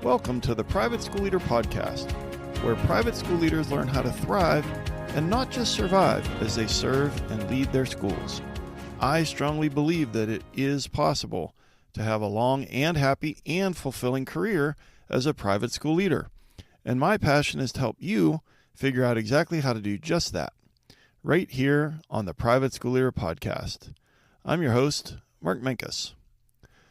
Welcome to the Private School Leader Podcast, where private school leaders learn how to thrive and not just survive as they serve and lead their schools. I strongly believe that it is possible to have a long and happy and fulfilling career as a private school leader. And my passion is to help you figure out exactly how to do just that, right here on the Private School Leader Podcast. I'm your host, Mark Minkus.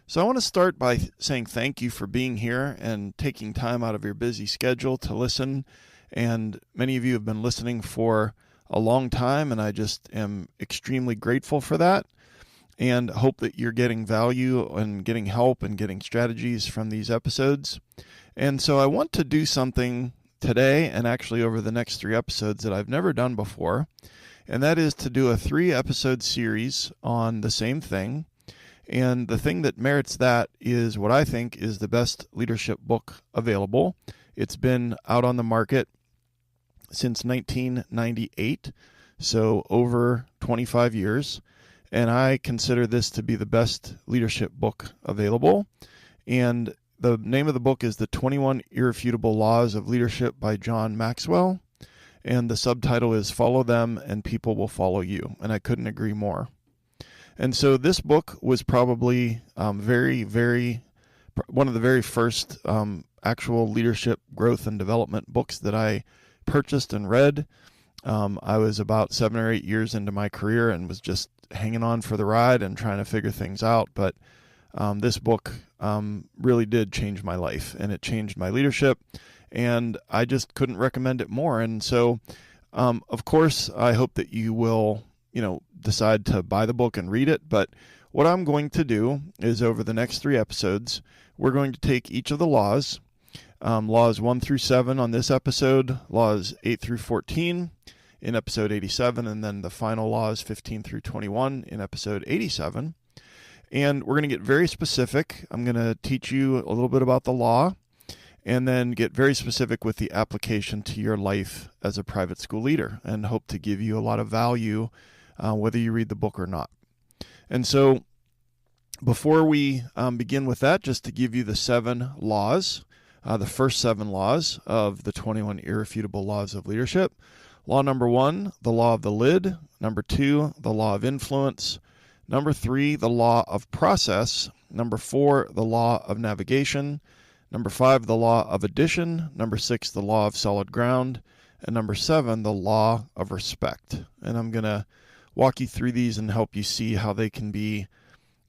So I want to start by saying thank you for being here and taking time out of your busy schedule to listen. And many of you have been listening for a long time, and I just am extremely grateful for that and hope that you're getting value and getting help and getting strategies from these episodes. And so I want to do something today and actually over the next 3 episodes that I've never done before, and that is to do a 3-episode series on the same thing. And the thing that merits that is what I think is the best leadership book available. It's been out on the market since 1998, so over 25 years. And I consider this to be the best leadership book available. And the name of the book is The 21 Irrefutable Laws of Leadership by John Maxwell. And the subtitle is Follow Them and People Will Follow You. And I couldn't agree more. And so this book was probably one of the very first actual leadership growth and development books that I purchased and read. I was about 7 or 8 years into my career and was just hanging on for the ride and trying to figure things out. But this book really did change my life, and it changed my leadership, and I just couldn't recommend it more. And so, of course, I hope that you will decide to buy the book and read it. But what I'm going to do is over the next 3 episodes, we're going to take each of the laws, laws 1 through 7 on this episode, laws 8 through 14 in episode 87, and then the final laws 15 through 21 in episode 87. And we're going to get very specific. I'm going to teach you a little bit about the law and then get very specific with the application to your life as a private school leader, and hope to give you a lot of value whether you read the book or not. And so before we begin with that, just to give you the 7 laws, the first 7 laws of the 21 Irrefutable Laws of Leadership. Law number 1, the law of the lid. Number 2, the law of influence. Number 3, the law of process. Number 4, the law of navigation. Number 5, the law of addition. Number 6, the law of solid ground. And number 7, the law of respect. And I'm going to walk you through these and help you see how they can be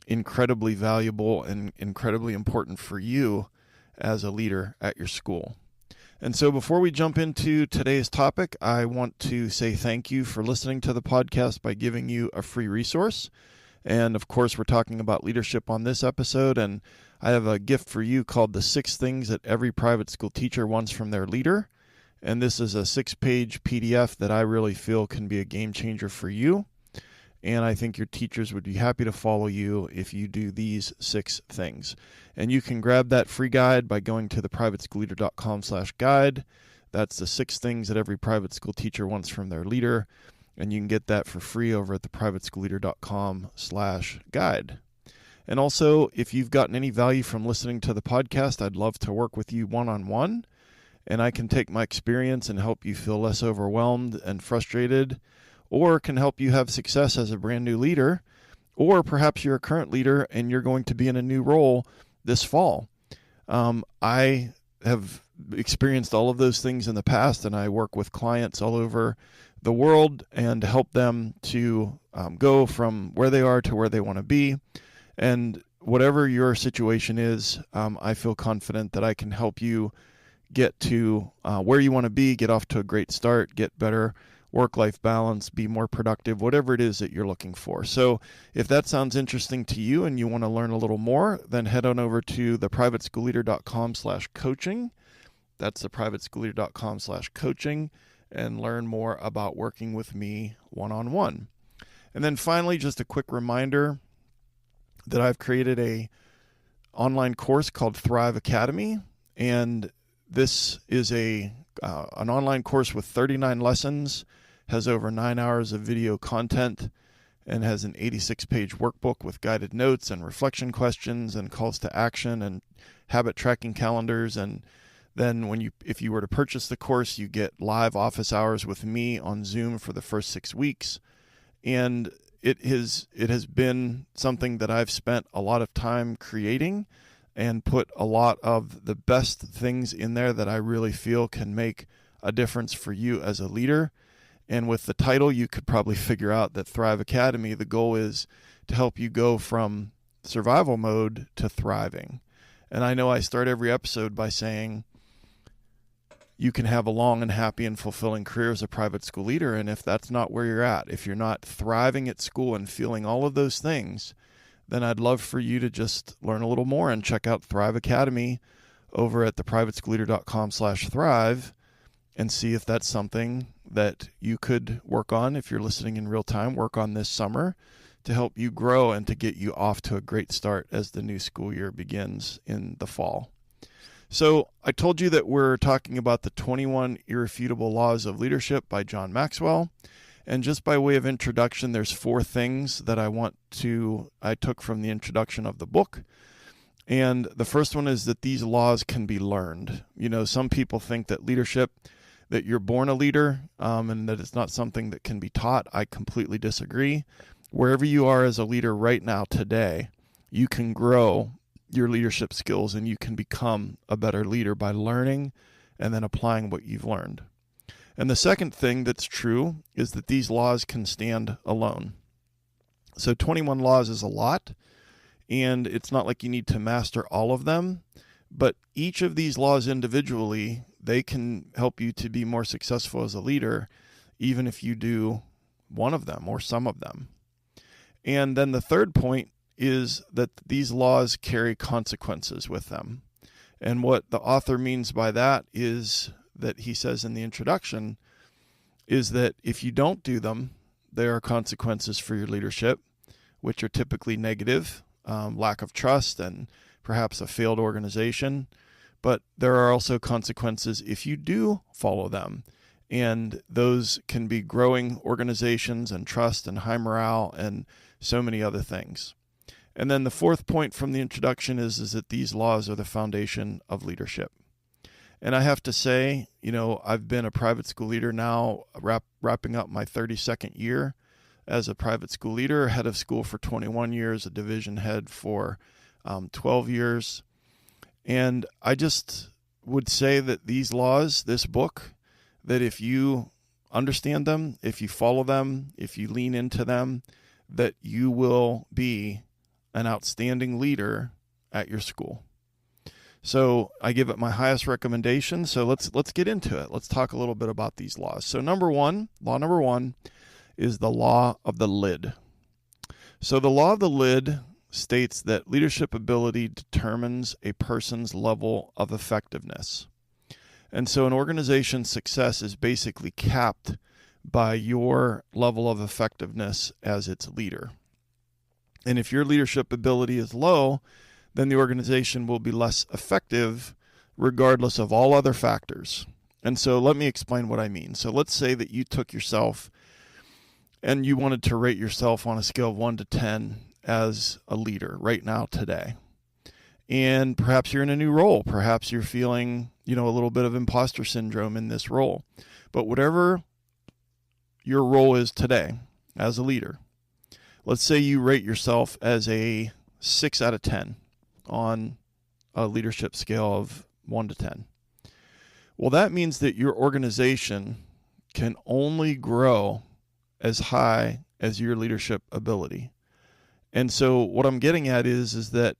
incredibly valuable and incredibly important for you as a leader at your school. And so before we jump into today's topic, I want to say thank you for listening to the podcast by giving you a free resource. And of course, we're talking about leadership on this episode, and I have a gift for you called The 6 Things That Every Private School Teacher Wants from Their Leader. And this is a 6-page PDF that I really feel can be a game changer for you. And I think your teachers would be happy to follow you if you do these 6 things. And you can grab that free guide by going to theprivateschoolleader.com/guide. That's the 6 things that every private school teacher wants from their leader. And you can get that for free over at theprivateschoolleader.com/guide. And also, if you've gotten any value from listening to the podcast, I'd love to work with you one-on-one. And I can take my experience and help you feel less overwhelmed and frustrated, or can help you have success as a brand new leader, or perhaps you're a current leader and you're going to be in a new role this fall. I have experienced all of those things in the past, and I work with clients all over the world and help them to go from where they are to where they want to be. And whatever your situation is, I feel confident that I can help you get to where you want to be, get off to a great start, get better work-life balance, be more productive, whatever it is that you're looking for. So if that sounds interesting to you and you want to learn a little more, then head on over to theprivateschoolleader.com/coaching. That's theprivateschoolleader.com/coaching, and learn more about working with me one-on-one. And then finally, just a quick reminder that I've created a online course called Thrive Academy, and this is an online course with 39 lessons, has over 9 hours of video content, and has an 86-page workbook with guided notes and reflection questions and calls to action and habit tracking calendars. And then if you were to purchase the course, you get live office hours with me on Zoom for the first 6 weeks. And it has been something that I've spent a lot of time creating and put a lot of the best things in there that I really feel can make a difference for you as a leader. And with the title, you could probably figure out that Thrive Academy, the goal is to help you go from survival mode to thriving. And I know I start every episode by saying you can have a long and happy and fulfilling career as a private school leader. And if that's not where you're at, if you're not thriving at school and feeling all of those things, then I'd love for you to just learn a little more and check out Thrive Academy over at theprivateschoolleader.com/thrive and see if that's something that you could work on if you're listening in real time, work on this summer to help you grow and to get you off to a great start as the new school year begins in the fall. So I told you that we're talking about the 21 Irrefutable Laws of Leadership by John Maxwell. And just by way of introduction, there's 4 things that I took from the introduction of the book. And the first one is that these laws can be learned. You know, some people think that leadership, that you're born a leader, and that it's not something that can be taught. I completely disagree. Wherever you are as a leader right now today, you can grow your leadership skills and you can become a better leader by learning and then applying what you've learned. And the second thing that's true is that these laws can stand alone. So 21 laws is a lot, and it's not like you need to master all of them, but each of these laws individually, they can help you to be more successful as a leader, even if you do one of them or some of them. And then the third point is that these laws carry consequences with them. And what the author means by that is that he says in the introduction is that if you don't do them, there are consequences for your leadership, which are typically negative, lack of trust and perhaps a failed organization. But there are also consequences if you do follow them. And those can be growing organizations and trust and high morale and so many other things. And then the fourth point from the introduction is that these laws are the foundation of leadership. And I have to say, you know, I've been a private school leader now, wrapping up my 32nd year as a private school leader, head of school for 21 years, a division head for 12 years. And I just would say that these laws, this book, that if you understand them, if you follow them, if you lean into them, that you will be an outstanding leader at your school. So I give it my highest recommendation. So let's get into it. Let's talk a little bit about these laws. So law number one is the law of the lid. So the law of the lid states that leadership ability determines a person's level of effectiveness. And so an organization's success is basically capped by your level of effectiveness as its leader. And if your leadership ability is low, then the organization will be less effective regardless of all other factors. And so let me explain what I mean. So let's say that you took yourself and you wanted to rate yourself on a scale of 1 to 10 as a leader right now today. And perhaps you're in a new role. Perhaps you're feeling, a little bit of imposter syndrome in this role. But whatever your role is today as a leader, let's say you rate yourself as a 6 out of 10 on a leadership scale of 1 to 10. Well, that means that your organization can only grow as high as your leadership ability. And so what I'm getting at is that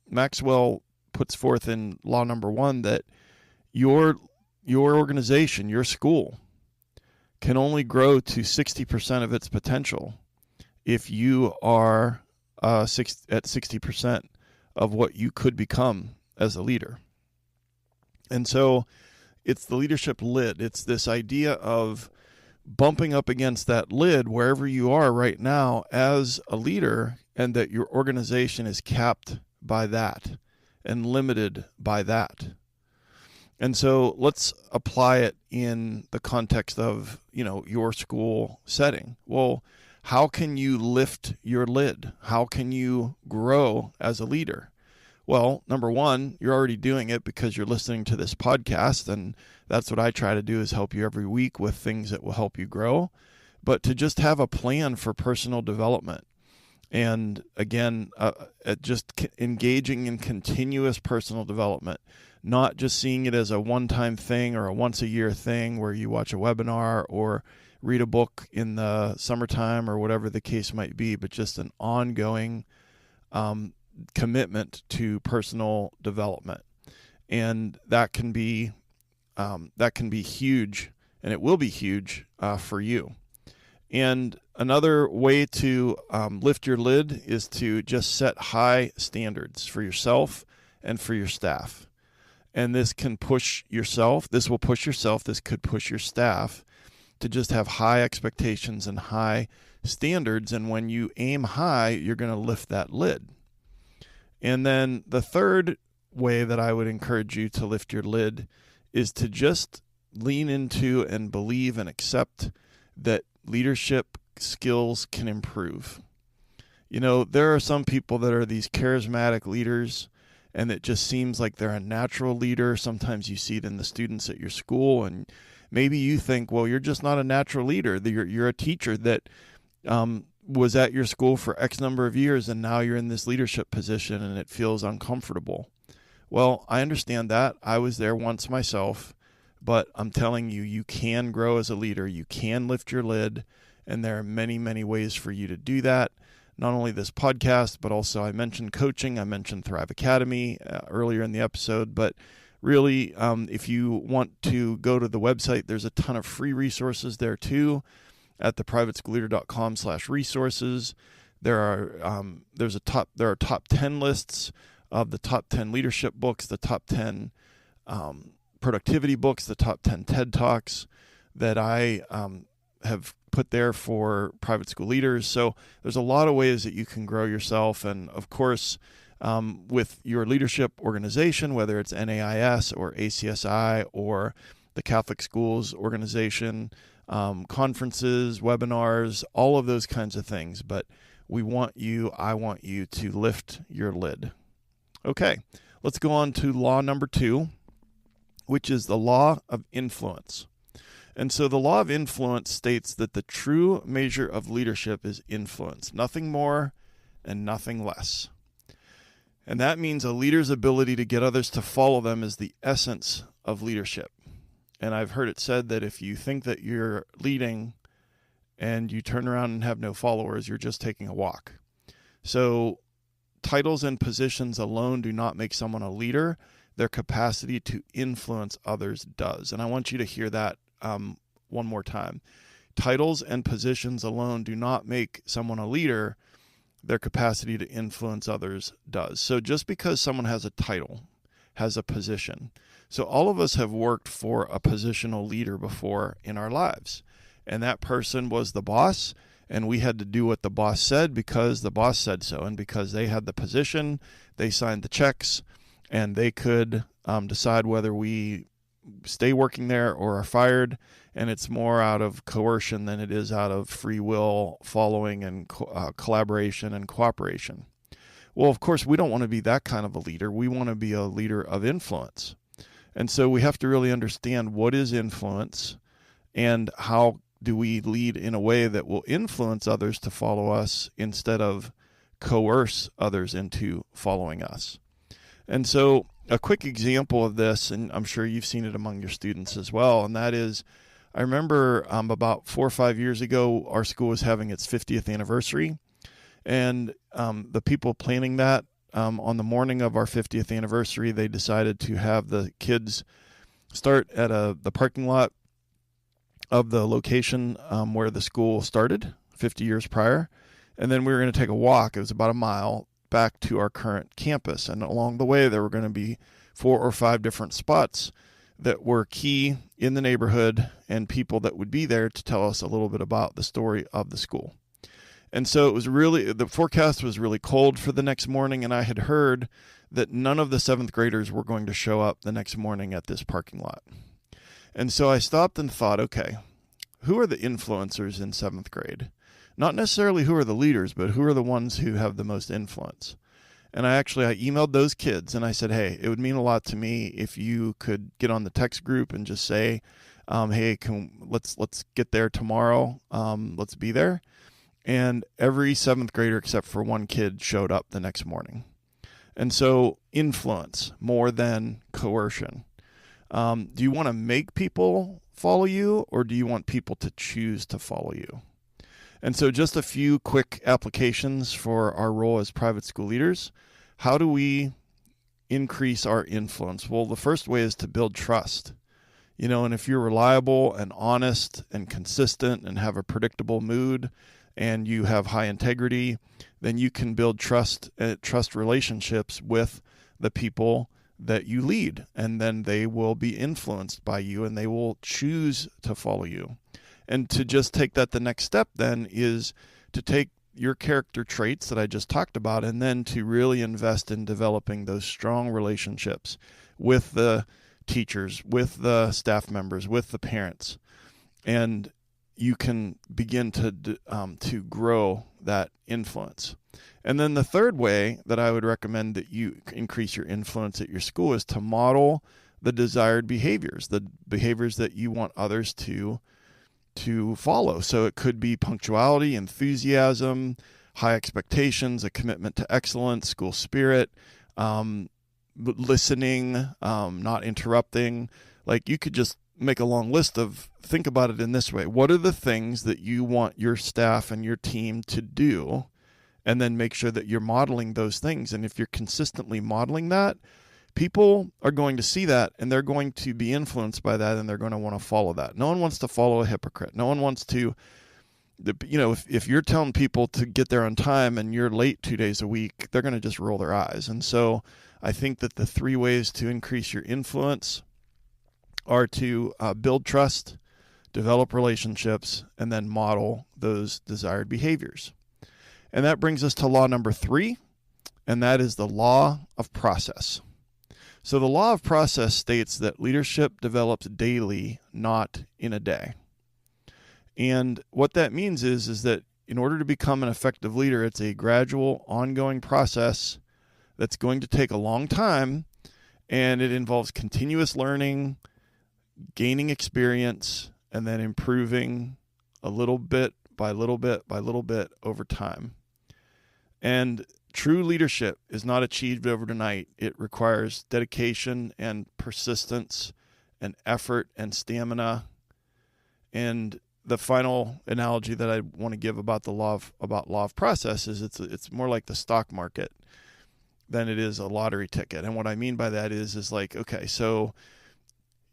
Maxwell puts forth in law number 1 that your organization, your school, can only grow to 60% of its potential if you are at 60% of what you could become as a leader. And so it's the leadership lid. It's this idea of bumping up against that lid wherever you are right now as a leader, and that your organization is capped by that and limited by that. And so let's apply it in the context of, your school setting. Well, how can you lift your lid? How can you grow as a leader? Well, number one, you're already doing it because you're listening to this podcast, and that's what I try to do, is help you every week with things that will help you grow. But to just have a plan for personal development. And again, just engaging in continuous personal development, not just seeing it as a one-time thing or a once-a-year thing where you watch a webinar or read a book in the summertime or whatever the case might be, but just an ongoing commitment to personal development. And that can be huge, and it will be huge for you. And another way to lift your lid is to just set high standards for yourself and for your staff. And this can push yourself. This will push yourself. This could push your staff to just have high expectations and high standards. And when you aim high, you're going to lift that lid. And then the third way that I would encourage you to lift your lid is to just lean into and believe and accept that leadership skills can improve. You know, there are some people that are these charismatic leaders, and it just seems like they're a natural leader. Sometimes you see it in the students at your school, and maybe you think, well, you're just not a natural leader. You're a teacher that was at your school for X number of years, and now you're in this leadership position, and it feels uncomfortable. Well, I understand that. I was there once myself. But I'm telling you, you can grow as a leader. You can lift your lid, and there are many, many ways for you to do that. Not only this podcast, but also I mentioned coaching. I mentioned Thrive Academy earlier in the episode. But really, if you want to go to the website, there's a ton of free resources there too at theprivateschoolleader.com/resources. There are top 10 lists of the top 10 leadership books, the top 10 productivity books, the top 10 TED Talks that I have put there for private school leaders. So there's a lot of ways that you can grow yourself. And of course, with your leadership organization, whether it's NAIS or ACSI or the Catholic Schools Organization, conferences, webinars, all of those kinds of things. But I want you to lift your lid. Okay, let's go on to law number 2, which is the law of influence. And so the law of influence states that the true measure of leadership is influence, nothing more and nothing less. And that means a leader's ability to get others to follow them is the essence of leadership. And I've heard it said that if you think that you're leading and you turn around and have no followers, you're just taking a walk. So titles and positions alone do not make someone a leader. Their capacity to influence others does. And I want you to hear that one more time. Titles and positions alone do not make someone a leader. Their capacity to influence others does. So just because someone has a title, has a position. So all of us have worked for a positional leader before in our lives. And that person was the boss, and we had to do what the boss said because the boss said so. And because they had the position, they signed the checks, and they could decide whether we stay working there or are fired. And it's more out of coercion than it is out of free will, following, and collaboration and cooperation. Well, of course, we don't want to be that kind of a leader. We want to be a leader of influence. And so we have to really understand what is influence and how do we lead in a way that will influence others to follow us instead of coerce others into following us. And so a quick example of this, and I'm sure you've seen it among your students as well, and that is, I remember about 4 or 5 years ago, our school was having its 50th anniversary, and the people planning that, on the morning of our 50th anniversary, they decided to have the kids start at the parking lot of the location where the school started 50 years prior, and then we were going to take a walk. It was about a mile back to our current campus, and along the way there were going to be 4 or 5 different spots that were key in the neighborhood and people that would be there to tell us a little bit about the story of the school. And so it was the forecast was really cold for the next morning, and I had heard that none of the 7th graders were going to show up the next morning at this parking lot. And so I stopped and thought, okay, who are the influencers in 7th grade? Not necessarily who are the leaders, but who are the ones who have the most influence. And I emailed those kids and I said, hey, it would mean a lot to me if you could get on the text group and just say, hey, let's get there tomorrow. Let's be there. And every 7th grader except for one kid showed up the next morning. And so influence more than coercion. Do you want to make people follow you, or do you want people to choose to follow you? And so just a few quick applications for our role as private school leaders. How do we increase our influence? Well, the first way is to build trust. And if you're reliable and honest and consistent and have a predictable mood and you have high integrity, then you can build trust relationships with the people that you lead, and then they will be influenced by you and they will choose to follow you. And to just take that the next step then is to take your character traits that I just talked about and then to really invest in developing those strong relationships with the teachers, with the staff members, with the parents. And you can begin to grow that influence. And then the third way that I would recommend that you increase your influence at your school is to model the desired behaviors, the behaviors that you want others to follow. So it could be punctuality, enthusiasm, high expectations, a commitment to excellence, school spirit, listening, not interrupting. Like, you could just make a long list of, think about it in this way. What are the things that you want your staff and your team to do? And then make sure that you're modeling those things. And if you're consistently modeling that, people are going to see that and they're going to be influenced by that and they're going to want to follow that. No one wants to follow a hypocrite. No one wants to, if you're telling people to get there on time and you're late 2 days a week, they're going to just roll their eyes. And so I think that the 3 ways to increase your influence are to build trust, develop relationships, and then model those desired behaviors. And that brings us to law number 3, and that is the law of process. So the law of process states that leadership develops daily, not in a day. And what that means is that in order to become an effective leader, it's a gradual, ongoing process that's going to take a long time, and it involves continuous learning, gaining experience, and then improving a little bit by little bit by little bit over time. And true leadership is not achieved overnight. It requires dedication and persistence and effort and stamina. And the final analogy that I want to give about law of process is it's more like the stock market than it is a lottery ticket. And what I mean by that is like, okay, so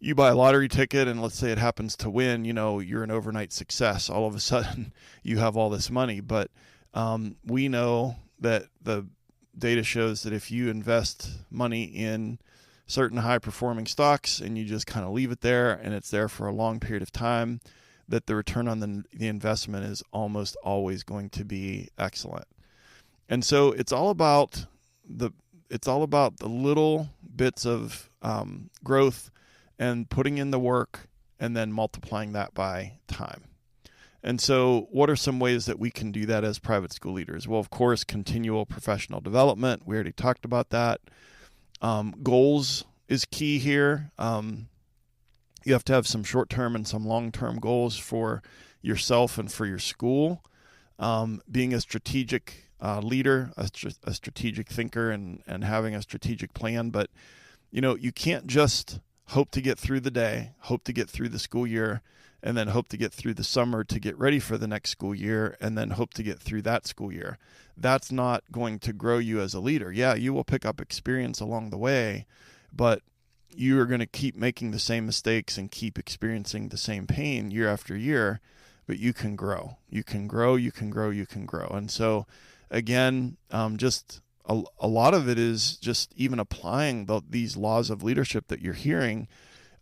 you buy a lottery ticket and let's say it happens to win, you're an overnight success. All of a sudden you have all this money. But we know that the data shows that if you invest money in certain high performing stocks and you just kind of leave it there and it's there for a long period of time, that the return on the investment is almost always going to be excellent. And so it's all about the little bits of growth and putting in the work and then multiplying that by time. And so what are some ways that we can do that as private school leaders? Well, of course, continual professional development. We already talked about that. Goals is key here. You have to have some short-term and some long-term goals for yourself and for your school. Being a strategic leader, a strategic thinker, and having a strategic plan. But, you can't just hope to get through the day, hope to get through the school year, and then hope to get through the summer to get ready for the next school year, and then hope to get through that school year. That's not going to grow you as a leader. Yeah, you will pick up experience along the way, but you are going to keep making the same mistakes and keep experiencing the same pain year after year, but you can grow. You can grow, you can grow, you can grow. And so, again, just a lot of it is just even applying these laws of leadership that you're hearing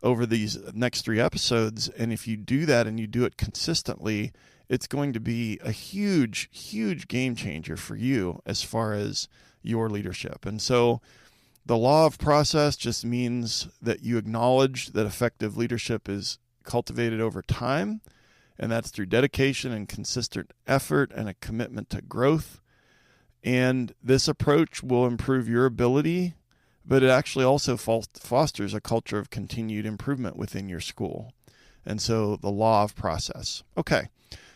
over these next 3 episodes. And if you do that and you do it consistently, it's going to be a huge, huge game changer for you as far as your leadership. And so the law of process just means that you acknowledge that effective leadership is cultivated over time And that's through dedication and consistent effort and a commitment to growth. And this approach will improve your ability, but it actually also fosters a culture of continued improvement within your school. And so the law of process. Okay,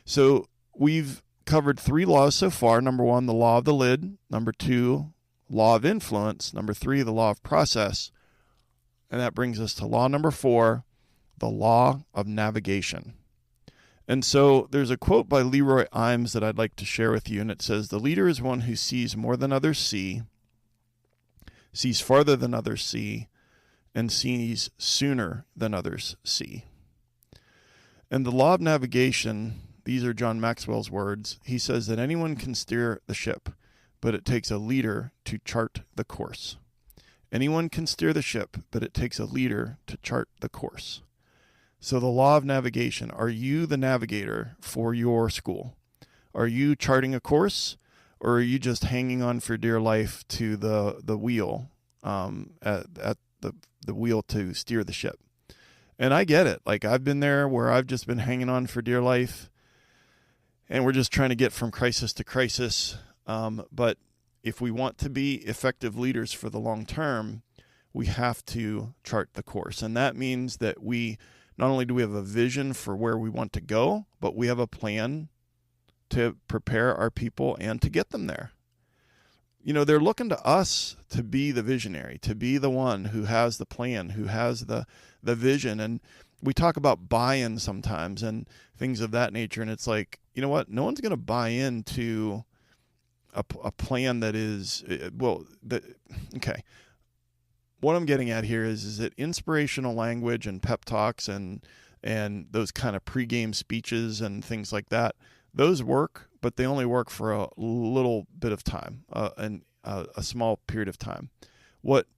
so we've covered 3 laws so far. Number 1, the law of the lid. Number 2, law of influence. Number 3, the law of process. And that brings us to law number 4, the law of navigation. And so there's a quote by Leroy Imes that I'd like to share with you, and it says, "The leader is one who sees more than others see, sees farther than others see, and sees sooner than others see." And the law of navigation, these are John Maxwell's words. He says that anyone can steer the ship, but it takes a leader to chart the course. Anyone can steer the ship, but it takes a leader to chart the course. So the law of navigation, are you the navigator for your school? Are you charting a course, or are you just hanging on for dear life to the wheel, at the wheel to steer the ship? And I get it. Like, I've been there where I've just been hanging on for dear life, and we're just trying to get from crisis to crisis. But if we want to be effective leaders for the long term, we have to chart the course. And that means that not only do we have a vision for where we want to go, but we have a plan to prepare our people and to get them there. You know, they're looking to us to be the visionary, to be the one who has the plan, who has the vision. And we talk about buy-in sometimes and things of that nature. And it's like, you know what? No one's going to buy into a plan that is, okay. What I'm getting at here is that inspirational language and pep talks and those kind of pregame speeches and things like that, those work, but they only work for a little bit of time, and a small period of time. What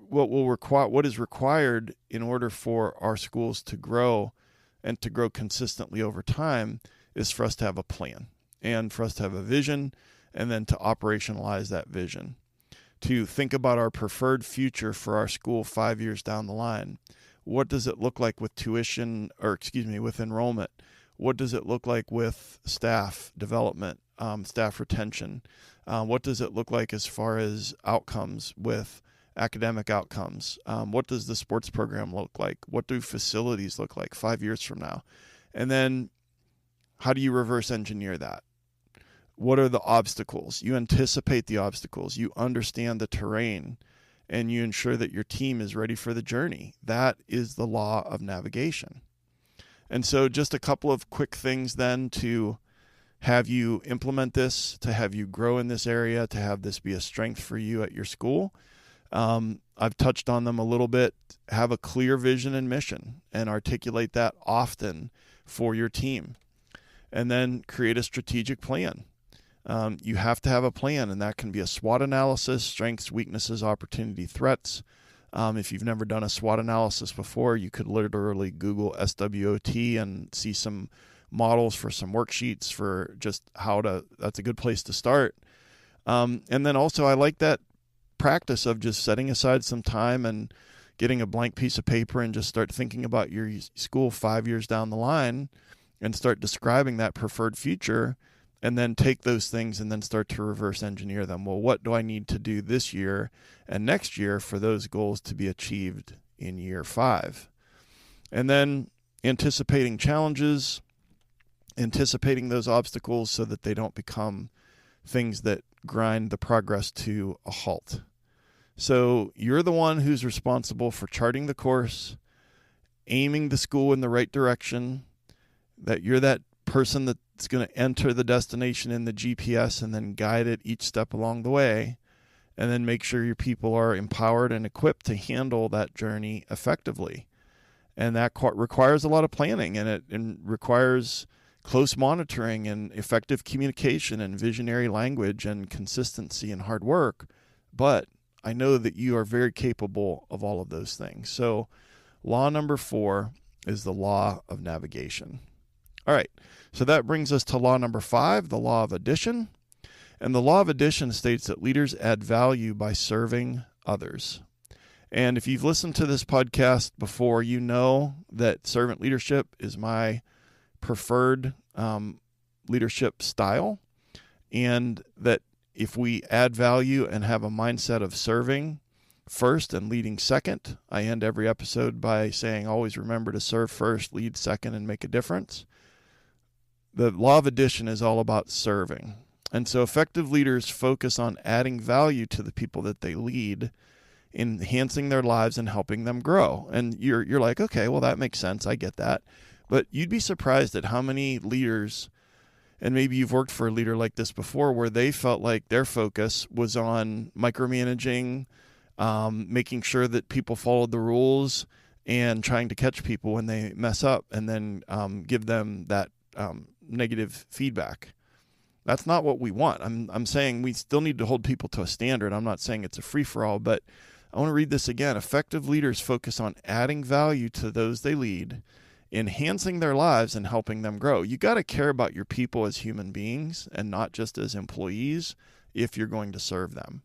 is required in order for our schools to grow and to grow consistently over time is for us to have a plan and for us to have a vision, and then to operationalize that vision. To think about our preferred future for our school 5 years down the line. What does it look like with with enrollment? What does it look like with staff development, staff retention? What does it look like as far as outcomes with academic outcomes? What does the sports program look like? What do facilities look like 5 years from now? And then how do you reverse engineer that? What are the obstacles? You anticipate the obstacles. You understand the terrain, and you ensure that your team is ready for the journey. That is the law of navigation. And so just a couple of quick things then to have you implement this, to have you grow in this area, to have this be a strength for you at your school. I've touched on them a little bit. Have a clear vision and mission and articulate that often for your team. And then create a strategic plan. You have to have a plan, and that can be a SWOT analysis: strengths, weaknesses, opportunity, threats. If you've never done a SWOT analysis before, you could literally Google SWOT and see some models for some worksheets for just that's a good place to start. And then also I like that practice of just setting aside some time and getting a blank piece of paper and just start thinking about your school 5 years down the line and start describing that preferred future. And then take those things and then start to reverse engineer them. Well, what do I need to do this year and next year for those goals to be achieved in year 5? And then anticipating challenges, anticipating those obstacles so that they don't become things that grind the progress to a halt. So you're the one who's responsible for charting the course, aiming the school in the right direction, that you're that person that's going to enter the destination in the GPS and then guide it each step along the way, and then make sure your people are empowered and equipped to handle that journey effectively. And that requires a lot of planning, and it requires close monitoring and effective communication and visionary language and consistency and hard work. But I know that you are very capable of all of those things. So law number 4 is the law of navigation. All right, so that brings us to law number 5, the law of addition. And the law of addition states that leaders add value by serving others. And if you've listened to this podcast before, you know that servant leadership is my preferred leadership style, and that if we add value and have a mindset of serving first and leading second, I end every episode by saying always remember to serve first, lead second, and make a difference. The law of addition is all about serving. And so effective leaders focus on adding value to the people that they lead, enhancing their lives and helping them grow. And you're like, okay, well, that makes sense. I get that. But you'd be surprised at how many leaders, and maybe you've worked for a leader like this before, where they felt like their focus was on micromanaging, making sure that people followed the rules, and trying to catch people when they mess up and then give them that negative feedback. That's not what we want. I'm saying we still need to hold people to a standard. I'm not saying it's a free-for-all, but I want to read this again. Effective leaders focus on adding value to those they lead, enhancing their lives, and helping them grow. You got to care about your people as human beings and not just as employees if you're going to serve them.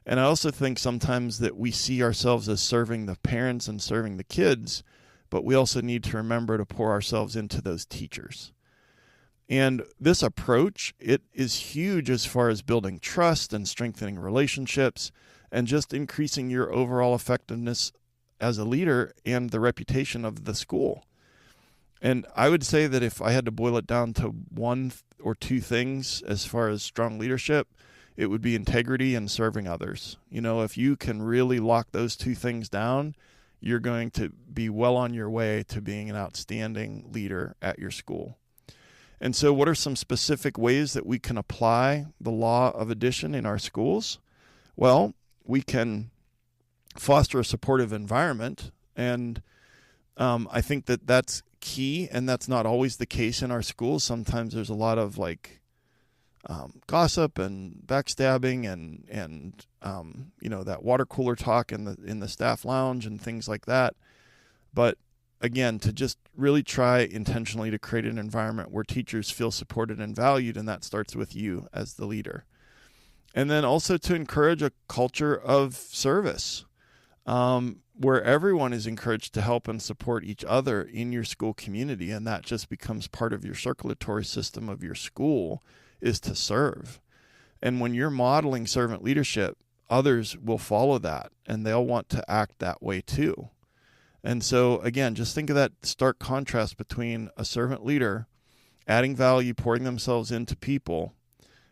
And I also think sometimes that we see ourselves as serving the parents and serving the kids, but we also need to remember to pour ourselves into those teachers. And this approach, it is huge as far as building trust and strengthening relationships and just increasing your overall effectiveness as a leader and the reputation of the school. And I would say that if I had to boil it down to one or two things as far as strong leadership, it would be integrity and serving others. You know, if you can really lock those two things down, you're going to be well on your way to being an outstanding leader at your school. And so what are some specific ways that we can apply the law of addition in our schools? Well, we can foster a supportive environment, and I think that that's key, and that's not always the case in our schools. Sometimes there's a lot of gossip and backstabbing and that water cooler talk in the staff lounge and things like that. But again, to just really try intentionally to create an environment where teachers feel supported and valued, and that starts with you as the leader. And then also to encourage a culture of service, where everyone is encouraged to help and support each other in your school community, and that just becomes part of your circulatory system of your school, is to serve. And when you're modeling servant leadership, others will follow that, and they'll want to act that way too. And so, again, just think of that stark contrast between a servant leader adding value, pouring themselves into people,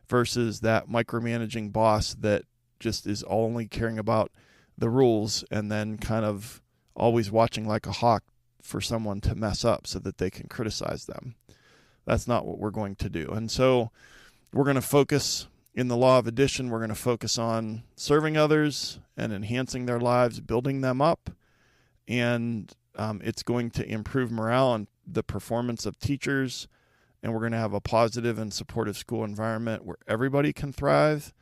versus that micromanaging boss that just is only caring about the rules and then kind of always watching like a hawk for someone to mess up so that they can criticize them. That's not what we're going to do. And so we're going to focus in the law of addition. We're going to focus on serving others and enhancing their lives, building them up. And it's going to improve morale and the performance of teachers. And we're going to have a positive and supportive school environment where everybody can thrive.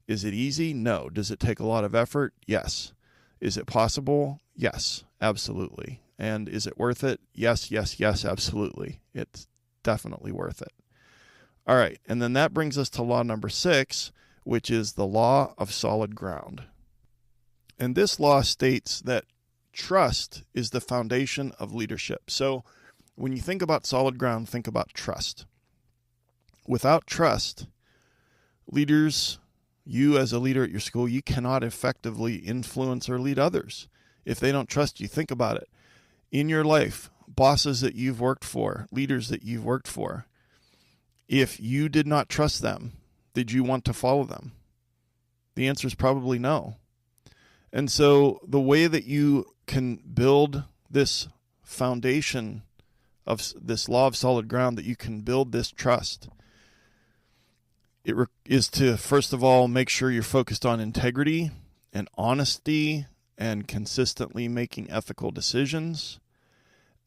Is it easy? No. Does it take a lot of effort? Yes. Is it possible? Yes, absolutely. And is it worth it? Yes, yes, yes, absolutely. It's definitely worth it. All right. And then that brings us to law number 6, which is the law of solid ground. And this law states that trust is the foundation of leadership. So when you think about solid ground, think about trust. Without trust, leaders, you as a leader at your school, you cannot effectively influence or lead others if they don't trust you. Think about it. In your life, bosses that you've worked for, leaders that you've worked for, if you did not trust them, did you want to follow them? The answer is probably no. And so the way that you can build this foundation of this law of solid ground, that you can build this trust, is to, first of all, make sure you're focused on integrity and honesty and consistently making ethical decisions,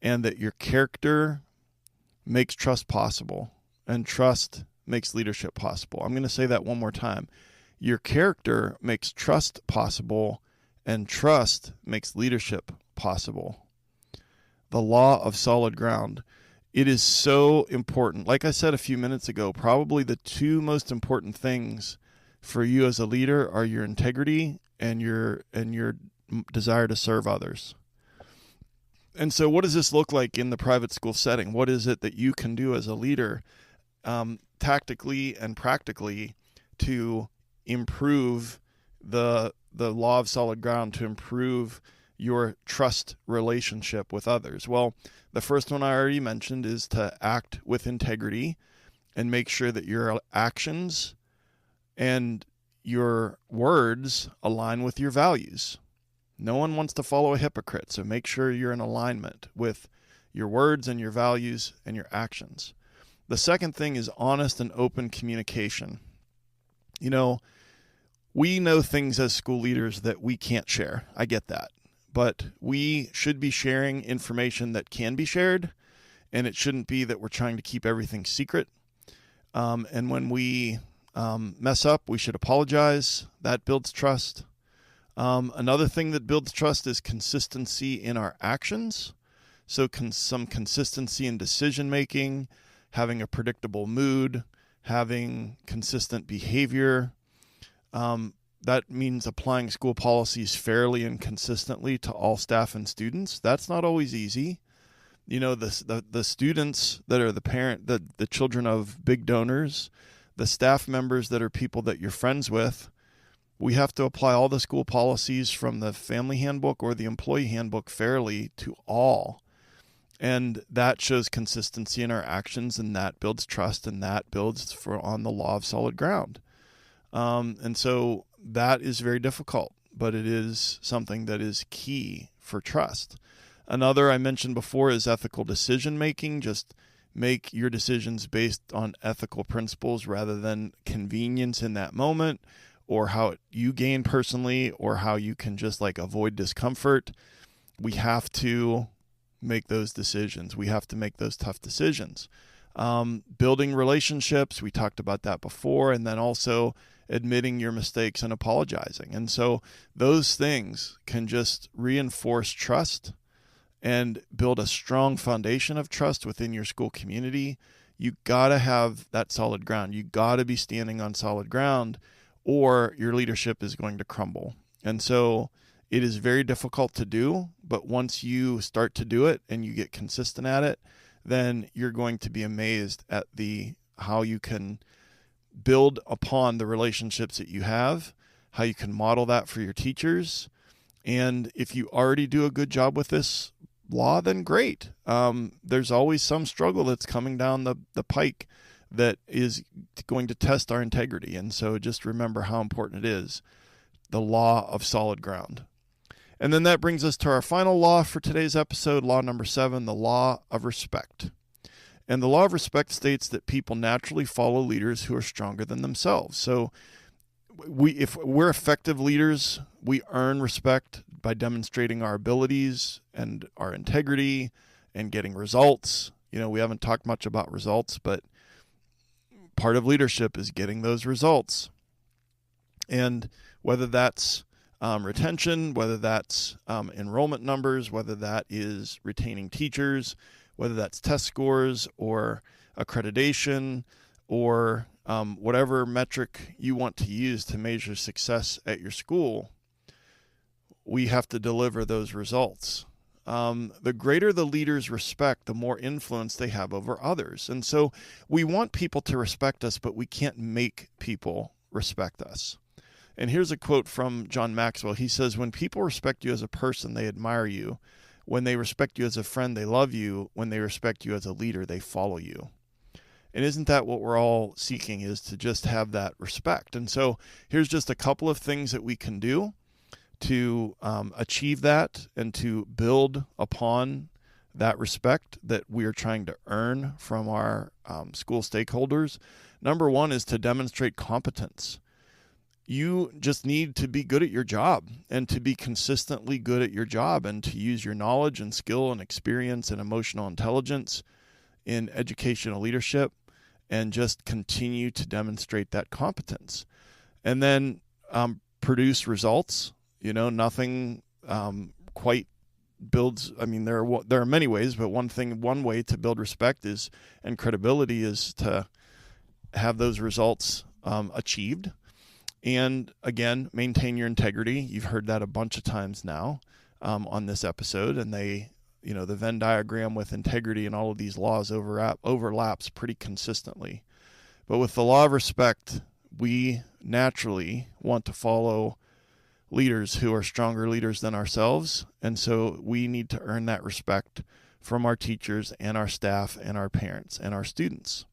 and that your character makes trust possible, and trust makes leadership possible. I'm going to say that one more time. Your character makes trust possible, and trust makes leadership possible. The law of solid ground. It is so important. Like I said a few minutes ago, probably the two most important things for you as a leader are your integrity and your desire to serve others. And so what does this look like in the private school setting? What is it that you can do as a leader, tactically and practically, to improve the law of solid ground, to improve your trust relationship with others? Well, the first one I already mentioned is to act with integrity and make sure that your actions and your words align with your values. No one wants to follow a hypocrite, so make sure you're in alignment with your words and your values and your actions. The second thing is honest and open communication. You know, we know things as school leaders that we can't share. I get that. But we should be sharing information that can be shared, and it shouldn't be that we're trying to keep everything secret. And when we mess up, we should apologize. That builds trust. Another thing that builds trust is consistency in our actions. So some consistency in decision making, having a predictable mood, having consistent behavior. That means applying school policies fairly and consistently to all staff and students. That's not always easy. You know, the students that are the children of big donors, the staff members that are people that you're friends with, we have to apply all the school policies from the family handbook or the employee handbook fairly to all. And that shows consistency in our actions, and that builds trust, and that builds on the law of solid ground. And so that is very difficult, but it is something that is key for trust. Another I mentioned before is ethical decision making. Just make your decisions based on ethical principles rather than convenience in that moment, or how you gain personally, or how you can just avoid discomfort. We have to make those decisions. We have to make those tough decisions. Building relationships, we talked about that before, and then also admitting your mistakes and apologizing. And so those things can just reinforce trust and build a strong foundation of trust within your school community. You got to have that solid ground. You got to be standing on solid ground, or your leadership is going to crumble. And so it is very difficult to do, but once you start to do it and you get consistent at it, then you're going to be amazed at how you can build upon the relationships that you have, how you can model that for your teachers. And if you already do a good job with this law, then great. There's always some struggle that's coming down the pike that is going to test our integrity. And so just remember how important it is, the law of solid ground. And then that brings us to our final law for today's episode, law number 7, the law of respect. And the law of respect states that people naturally follow leaders who are stronger than themselves. So if we're effective leaders, we earn respect by demonstrating our abilities and our integrity and getting results. You know, we haven't talked much about results, but part of leadership is getting those results. And whether that's retention, whether that's enrollment numbers, whether that is retaining teachers, whether that's test scores or accreditation, or whatever metric you want to use to measure success at your school, we have to deliver those results. The greater the leader's respect, the more influence they have over others. And so we want people to respect us, but we can't make people respect us. And here's a quote from John Maxwell. He says, "When people respect you as a person, they admire you. When they respect you as a friend, they love you. When they respect you as a leader, they follow you." And isn't that what we're all seeking, is to just have that respect? And so here's just a couple of things that we can do to achieve that and to build upon that respect that we are trying to earn from our school stakeholders. Number one is to demonstrate competence. You just need to be good at your job, and to be consistently good at your job, and to use your knowledge and skill and experience and emotional intelligence in educational leadership, and just continue to demonstrate that competence. And then produce results. You know, nothing quite builds, there are many ways, but one way to build respect and credibility is to have those results achieved. And again, maintain your integrity. You've heard that a bunch of times now on this episode, and the Venn diagram with integrity and all of these laws overlaps pretty consistently. But with the law of respect, we naturally want to follow leaders who are stronger leaders than ourselves. And so we need to earn that respect from our teachers and our staff and our parents and our students.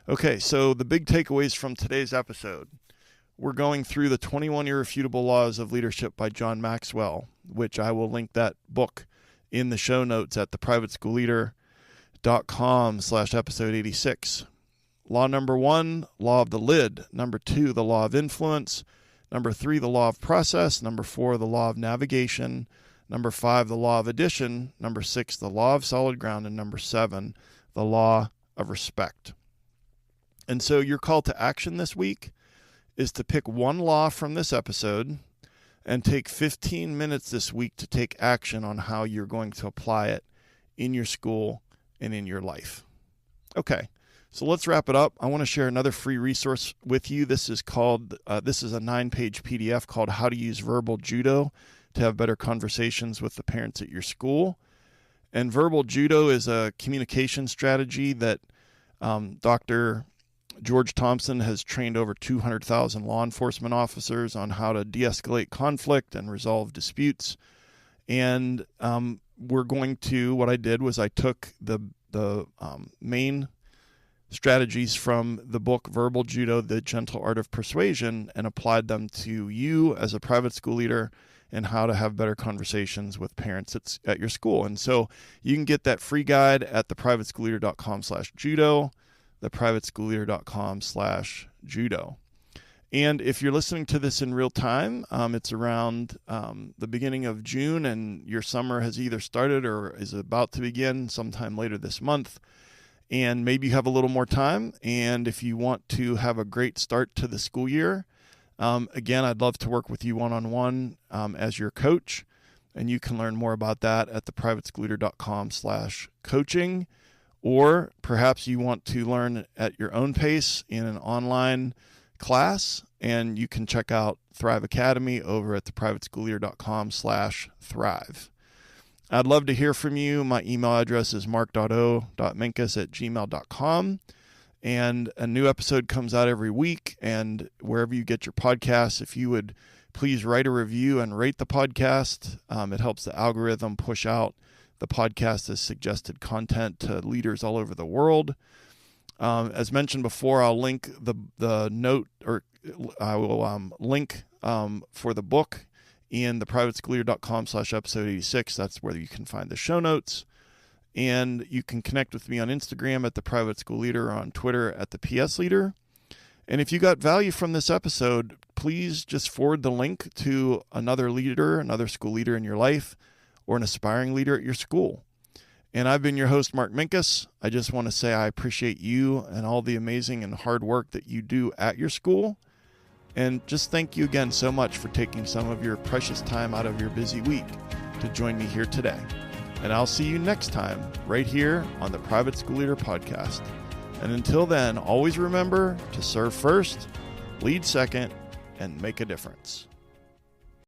Okay, so the big takeaways from today's episode. We're going through the 21 Irrefutable Laws of Leadership by John Maxwell, which I will link that book in the show notes at theprivateschoolleader.com/episode 86. Law number 1, law of the lid. Number 2, the law of influence. Number 3, the law of process. Number 4, the law of navigation. Number 5, the law of addition. Number 6, the law of solid ground. And number 7, the law of respect. And so your call to action this week is to pick one law from this episode and take 15 minutes this week to take action on how you're going to apply it in your school and in your life. Okay, so let's wrap it up. I want to share another free resource with you. This is a 9-page PDF called How to Use Verbal Judo to Have Better Conversations with the Parents at Your School. And verbal judo is a communication strategy that Dr. George Thompson has trained over 200,000 law enforcement officers on how to de-escalate conflict and resolve disputes. And what I did was I took the main strategies from the book Verbal Judo, The Gentle Art of Persuasion, and applied them to you as a private school leader and how to have better conversations with parents at your school. And so you can get that free guide at theprivateschoolleader.com/judo, theprivateschoolleader.com/judo. And if you're listening to this in real time, it's around the beginning of June, and your summer has either started or is about to begin sometime later this month. And maybe you have a little more time. And if you want to have a great start to the school year, again, I'd love to work with you one-on-one as your coach. And you can learn more about that at theprivateschoolleader.com/coaching. Or perhaps you want to learn at your own pace in an online class, and you can check out Thrive Academy over at theprivateschoolleader.com/thrive. I'd love to hear from you. My email address is mark.o.minkus@gmail.com. And a new episode comes out every week. And wherever you get your podcasts, if you would please write a review and rate the podcast, it helps the algorithm push out the podcast as suggested content to leaders all over the world. As mentioned before, I'll link the note, or I will link for the book in theprivateschoolleader.com/episode 86. That's where you can find the show notes. And you can connect with me on Instagram at the Private School Leader, or on Twitter at the PS Leader. And if you got value from this episode, please just forward the link to another school leader in your life, or an aspiring leader at your school. And I've been your host, Mark Minkus. I just want to say I appreciate you and all the amazing and hard work that you do at your school. And just thank you again so much for taking some of your precious time out of your busy week to join me here today. And I'll see you next time right here on the Private School Leader Podcast. And until then, always remember to serve first, lead second, and make a difference.